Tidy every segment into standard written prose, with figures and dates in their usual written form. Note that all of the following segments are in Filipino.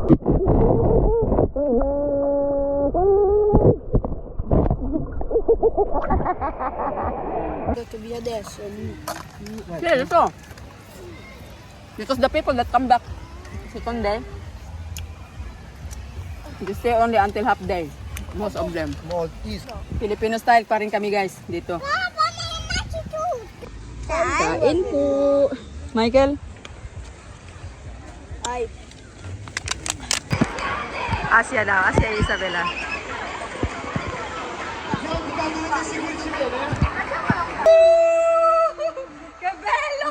Detto via adesso. Yeah, ito. Because the people that come back second day, they stay only until half day. Most of them. Maltese. Filipino style pa rin kami guys dito. Kain po. Michael? Ay. Asia daw. Asia Isabela. Cabello!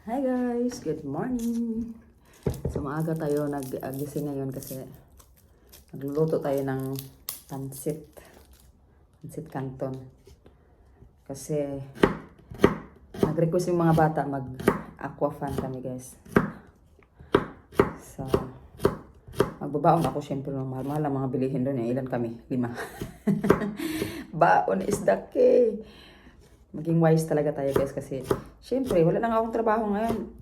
Hi guys, good morning. So maaga tayo nag-gising ngayon kasi nagluluto tayo ng pansit canton. Kasi nag-request yung mga bata mag-aqua fan kami guys. So magbabaon ako syempre ng mahal ang mga bilihin doon. Ilan kami? 5. Baon is the key. Maging wise talaga tayo guys kasi syempre wala lang akong trabaho ngayon.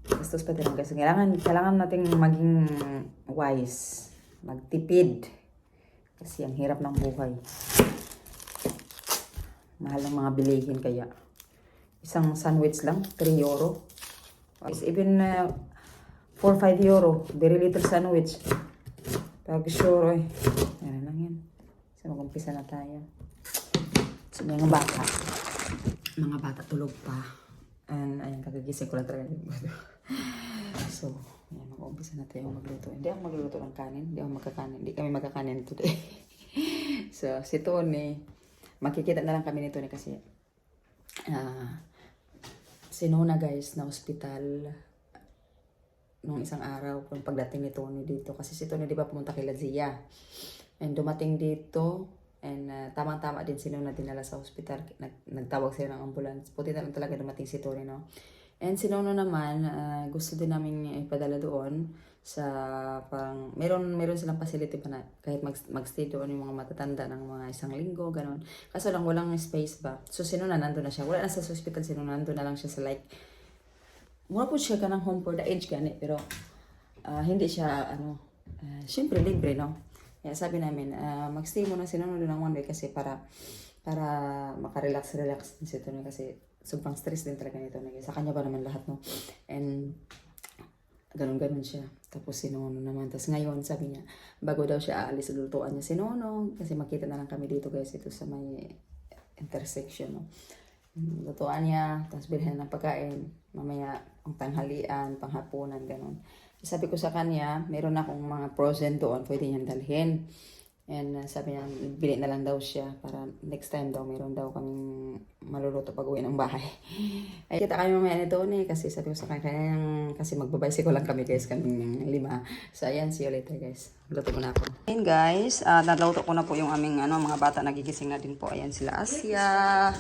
Gastos pa din guys. Kailangan nating maging wise. Magtipid. Kasi ang hirap ng buhay. Mahal ang mga bilihin kaya. Isang sandwich lang, 3 euro. It's even 4-5 euro. Very little sandwich. Pag sure eh. Yan lang yan. So mag-umpisa na tayo. So mga bata tulog pa. And ayan, kagagising ko lang talaga. So, ayan, mag-umpisa na tayo magluto. Hindi ako magluluto ng kanin. Hindi kami magkakanin today. So, si Tony, makikita na lang kami ni Tony kasi sinuna guys na hospital nung isang araw kung pagdating ni Tony dito. Kasi si Tony di ba pumunta kay Lazia. And dumating dito. And tamang-tama din sino na dinala sa hospital. Nagtawag sila ng ambulance. Puti na lang talaga dumating si Tori, no? And si Nono naman, gusto din namin ipadala doon sa parang, meron silang facility pa na kahit magstay doon yung mga matatanda ng mga 1 linggo, gano'n. Kaso lang walang space ba. So si Nono nandun na siya. Wala na sa hospital, si Nono nandun na lang siya sa like, muna po siya ka ng home for the age gani, pero hindi siya, syempre libre, no? Kaya sabi namin, magstay muna si Nono doon ng 1 week kasi para makarelax si Tony kasi sobrang stress din talaga nito. Sa kanya ba naman lahat, no? And ganun siya. Tapos si Nono naman. Tapos ngayon, sabi niya, bago daw siya aalis, lutuan niya si Nono. Kasi makita na lang kami dito guys, ito sa may intersection, no? Lutuan niya, tapos bilhin ng pagkain. Mamaya, ang tanghalian, panghapunan, ganun. Sabi ko sa kanya, meron akong mga frozen doon, pwede niyang dalhin. And sabi niya, bili na lang daw siya para next time daw, meron daw kaming maluluto pag uwi ng bahay. Ay, kita kami mamaya ni Tony kasi sabi ko sa kanya, kasi magbabicycle lang kami guys, kaming 5. So ayan, see you later guys. Luto ko na ako. Ayan guys, naluto ko na po yung aming mga bata, nagigising na din po. Ayan sila Asia,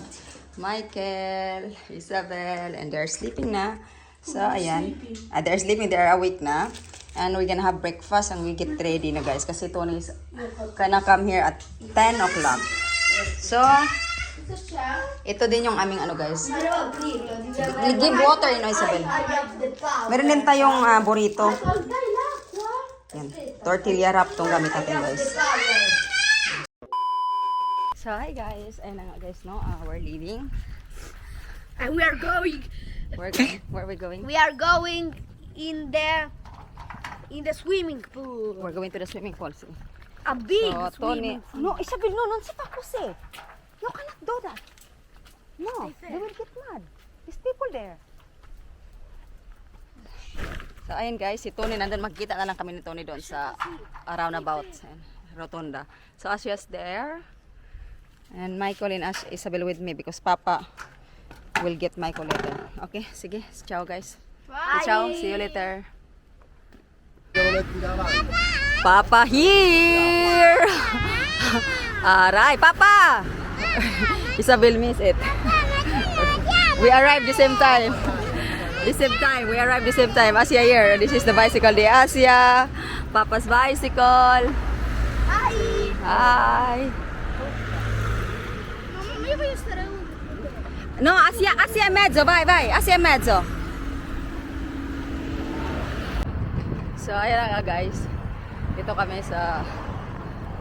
Michael, Isabel, and they're sleeping na. So, ayan. They're sleeping. They're awake na. And we're gonna have breakfast and we get ready na guys. Kasi Tony is gonna come here at 10 o'clock. So, ito din yung aming guys. Give water, Isabel. Meron din tayong burrito. Yan. Tortilla wrap tong gamit natin guys. So, hi guys. Ayun na nga guys, no? We're leaving. And we are going. Where are we going? We are going in the swimming pool. We're going to the swimming pool. See? A big So, Tony, swimming pool. no, Isabel, no, non si Pakuse. You cannot do that. No, they will get mad. There's people there. So, ayun guys, si Tony, nandun magkita na lang kami ni Tony doon sa roundabout, rotunda. So, Asia's there. And Michael and Isabel with me because Papa will get Michael later. Okay, sige. Ciao guys. Bye. Ciao, see you later. Papa here! Aray, Papa! Isabel miss it. We arrived the same time. We arrived the same time. Asia here. This is the bicycle de Asia. Papa's bicycle. Hi! Hi. Mamma, io voglio stare uno. No, Asia in mezzo, vai, Asia in mezzo. So, ayan na nga guys. Dito kami sa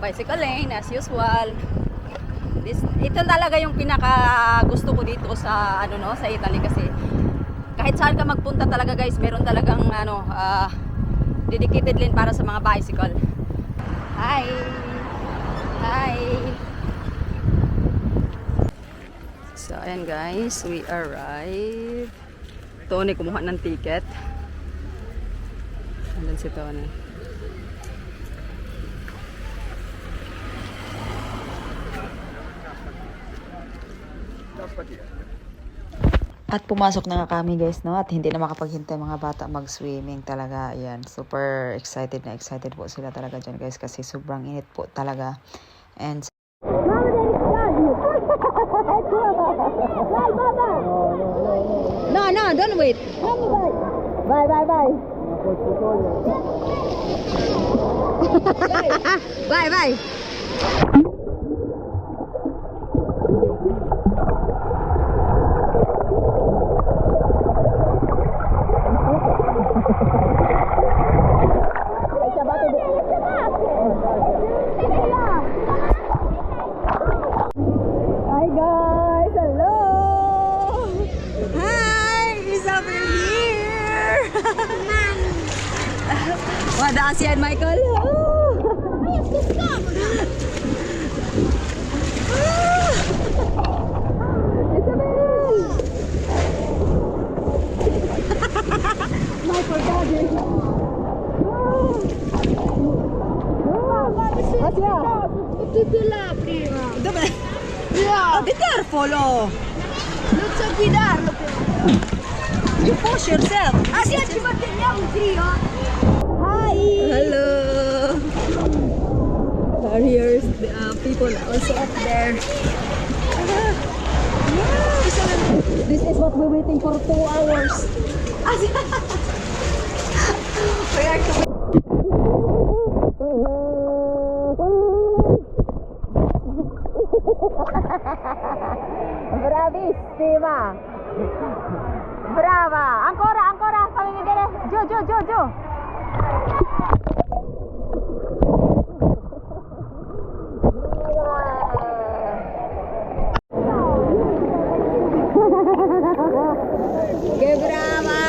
bicycle lane as usual. Ito talaga yung pinaka gusto ko dito sa sa Italy kasi kahit saan ka magpunta talaga guys, meron talagang dedicated lane para sa mga bicycle. Hi. So ayan guys, we arrived. Tony kumuha ng ticket. Andun si Tony. At pumasok na nga kami guys, no? At hindi na makapaghintay mga bata mag-swimming talaga. Ayan, super excited na excited po sila talaga dyan guys kasi sobrang init po talaga. And no, don't wait. Bye. Bye. Hi guys, hello. Hi, Isabel here. Wada Asia and Michael. Michael Daddy. Asia. Tutto là prima. Dove? Yeah. Oh, be careful, oh. Non so guidarlo però. You push yourself. Asia, ci manteniamo un trio. Hi. Hello. Here's the people also up there. This is what we're waiting for 2 hours. We are to Bravissima! Brava! Ancora! Fammi vedere! Giù! Che brava!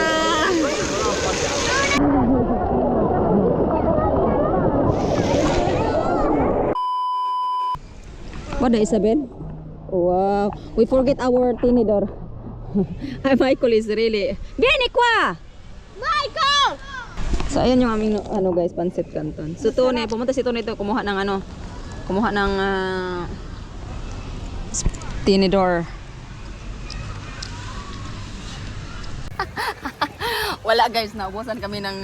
What the Isabel? Wow, we forget our tinidor. Michael is really... Vieni qua! Michael! So ayan yung aming guys, pancit canton. So Tony, pumunta si Tony ito kumuha ng tinidor. Wala guys, naubusan kami ng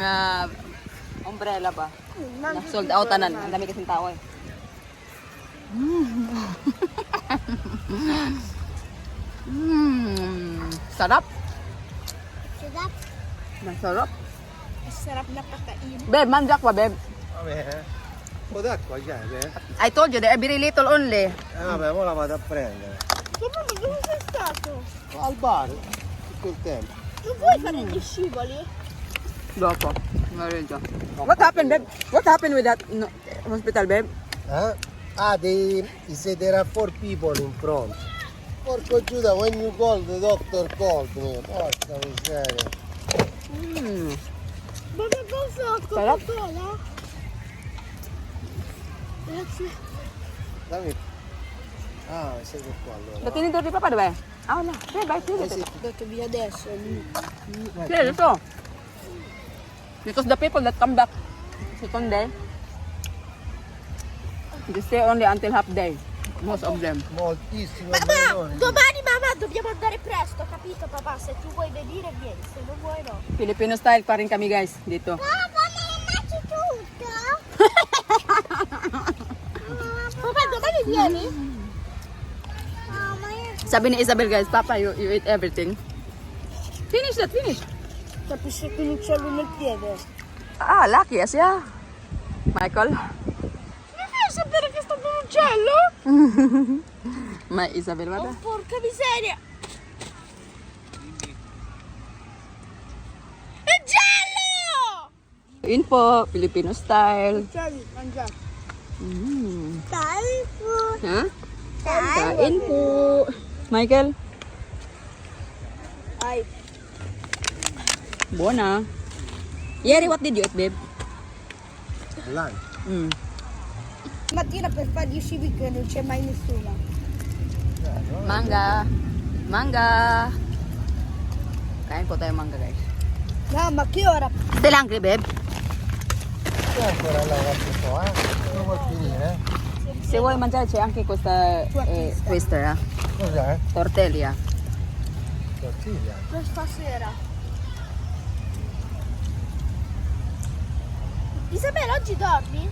umbrella ba? Na sold out tanan. Ang dami kasing tao eh. Sarap. Masarap. Sarap na pakain. Beb, manjak pa, beb. Vabbè, un po' d'acqua già, eh? I told you, there very little only. Vabbè, ora la vado a prendere. Mamma, dove sei stato? Al bar, tutto il tempo. Non vuoi fare gli scivoli? Dopo. What happened, babe? What happened with that hospital, babe? They said there are 4 people in front. Porco Giuda, when you called, the doctor called me. Porca miseria. Ma che cosa? Sarap. Coca-Cola? Grazie. Dammi. Siete qua allora. Ba't tinidor di Papa, dove? Ah, wala. Babe, bye, Eh sì. Ho detto via adesso. Clear, ito. Because the people that come back second day, they stay only until half day. Most of them. Moltissimo. Mamma, domani mamma dobbiamo andare presto, capito papà? Se tu vuoi venire vieni, se non vuoi no. Filipino style pa rin kami guys dito. Papà, domani vieni? Sabi ni Isabel guys, Papa, you eat everything. Finish that, finish. Capisce che non c'è lui nel piede. Ah, lucky, Asia. Michael. Mi fai sapere che sta con un uccello? Ma Isabel, guarda. Oh, porca miseria! È giallo! Yun po, Filipino style. Uccelli, mangiare. Ha? Kain po. Michael, Ai. buona. Ieri, what did you eat, babe? Lunch. Mattina per fare 10 week non c'è mai nessuno. Mangga. Mangga. Kain po tayo mangga, guys. No, ma che ora? Still hungry, babe? C'è ancora là qualche po', non vuol finire, Se vuoi mangiare c'è anche questa twister, Cos'è? tortella. Tortiglia. Per stasera. Isabella, oggi dormi?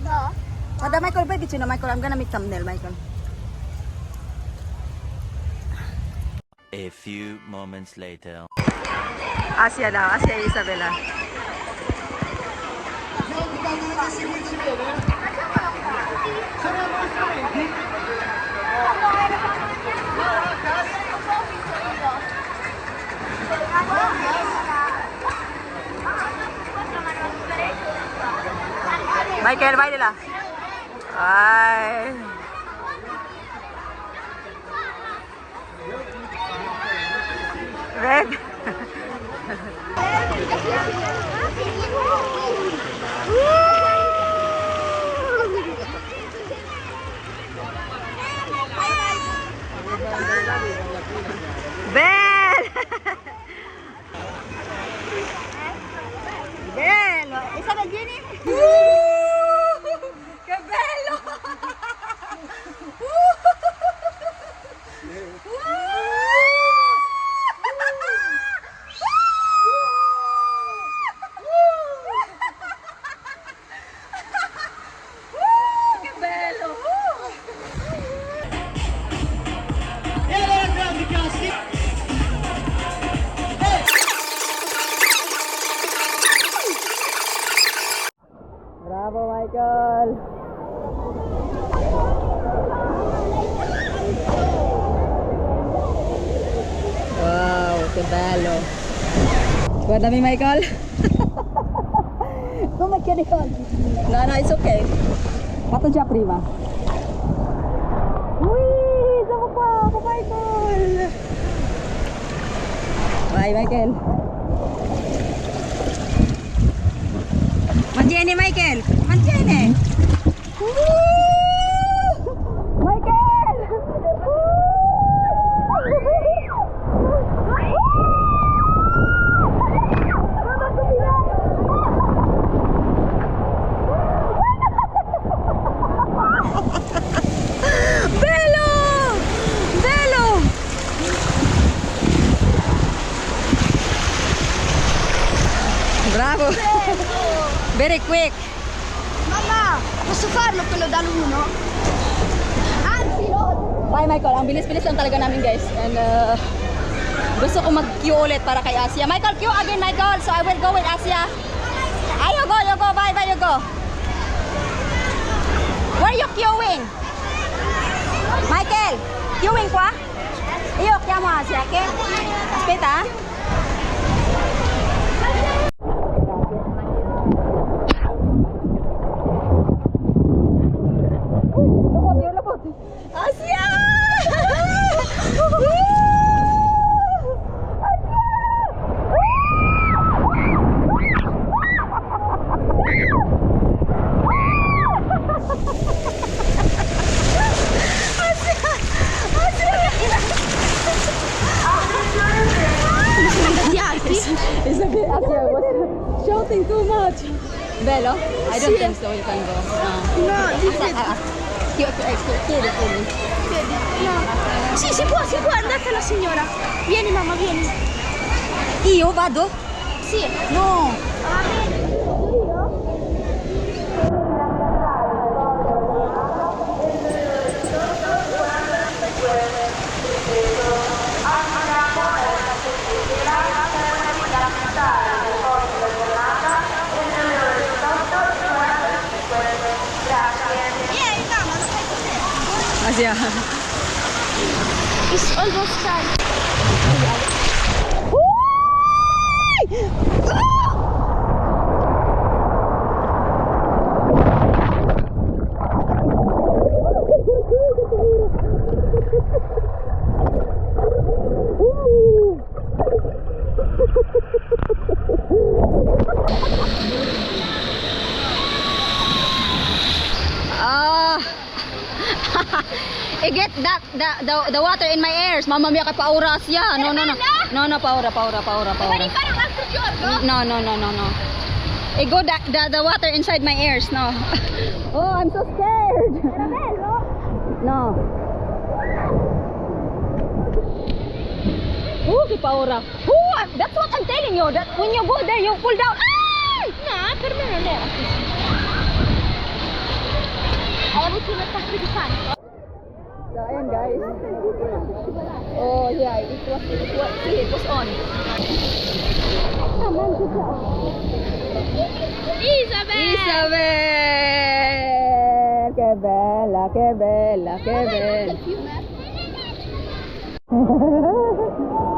No? Guarda Michael, vai vicino Michael, I'm gonna make thumbnail, Michael. A few moments later. Asia daw, Asia e Isabella. Michael, vai di là. Vai. Red. Bello! Bello! Isabel, vieni! Che bello! Che bello! Bravo Michael! Wow, che bello! Guardami Michael! Come che ricordi? No, no, it's okay. Fatto già prima. Ui, siamo qua con Michael! Vai Michael! Mantieni Michael! Mantieni! Michael! Bello! Bello! Bravo! Very quick! Mamma, posso farlo quello dall'1? Anzi, no! Bye Michael, ang bilis-bilis lang talaga namin guys. And gusto ko mag-queue ulit para kay Asia. Michael, queue again Michael. So I will go with Asia. Ay, you go, bye, you go. Where you queuing? Michael, queuing qua? Io chiamo Asia, ok? Aspetta. Asia! Isabel, Asia was shouting too much. Bello? I don't think so. You can go. No, Chiedi. no. Sì, si può, andate alla signora. Vieni mamma, vieni. Io vado? Sì. No. Va bene. Io? Asia. It's almost time. I get that the water in my ears. Mama mia ka pauras ya. No. No, paura. No. I go the water inside my ears. No. Oh, I'm so scared. No. Oh, ki paura. Oh, that's what I'm telling you. That when you go there, you pull down. Ay! No, per me non era così. Hai avuto un attacco di panico? So, ayan guys. Oh, yeah, it was on. Isabel! Che bella.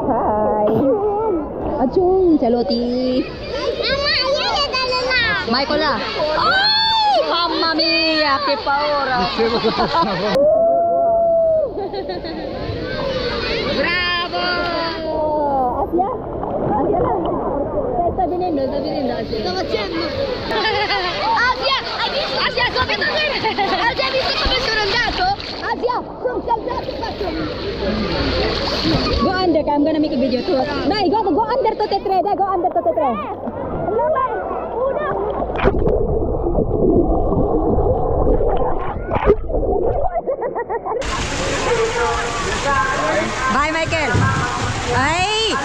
Hi. Achung, Chaloti. Mamma, io le dalle là! Michael là. Ay, mamma mia, che paura. Bravo! Asia là. Sta venendo Asia. Sto facendo? Asia, hai visto? Asia, dove Asia, hai visto come sono andato? Asia, sono saltato e fatto. Go under, I'm gonna make a video too. Dai, go under to T3. Dai, go under to T3. Bye, Michael. Ay!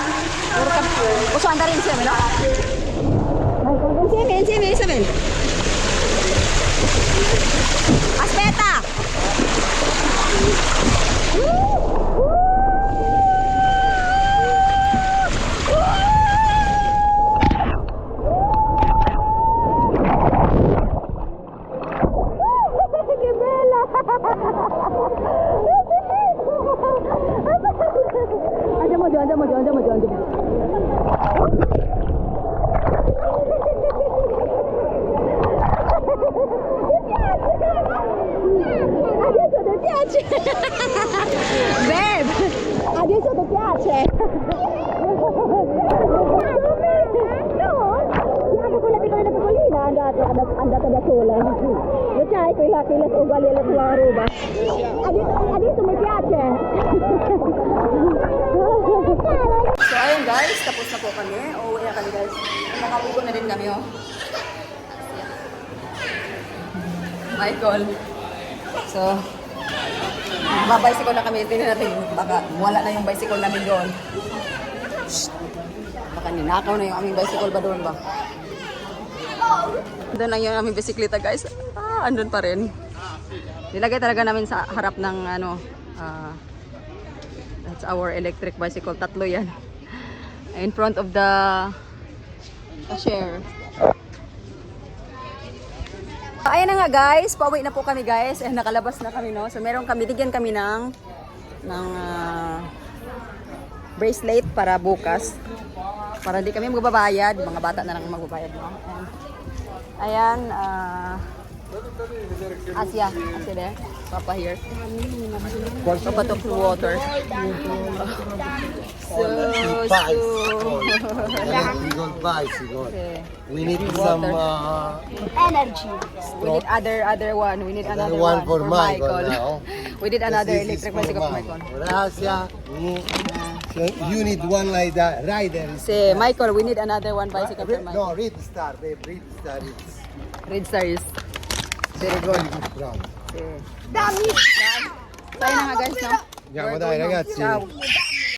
Puso andarin siya, no? Insieme, Isabel. Aspetta! Che bella! Andiamo giù. Adesso ti piace? Babe, adesso ti piace? No, guarda quella piccolina andata da sola. Lo sai, quella uguale alla tua roba. Adesso mi piace. So ayun guys, tapos na po kami. Uuwi na kami guys. Nakaligo na din kami oh. Michael. So, babicycle na kami. Tingnan natin, baka wala na yung bicycle namin doon. Shhh. Baka ninakaw na yung aming bicycle ba doon ba? Doon lang yung aming bisikleta guys. Andun pa rin. Nilagay talaga namin sa harap ng ano, that's our electric bicycle. Tatlo yan. In front of the share. Ayan na nga guys, pauwi na po kami guys. Nakalabas na kami no. So meron kami, bigyan kami ng bracelet para bukas. Para hindi kami magbabayad, mga bata na lang magbabayad no. Ayan, Asia there. Papa here. Papa took the water. Electrical bicycle. Okay. We need some Energy. We need other one. We need another one for Michael now. We need another This is electric for bicycle for Mama. Michael. For Asia, so you need one like that. Rider is Say, Michael, we need another one bicycle for Michael. no, Red Star, babe. Red Star is Red Star is very good. very good brand. Okay. Dammi! Tayo na nga guys, no? Andiamo We're dai going home. ragazzi. Ciao.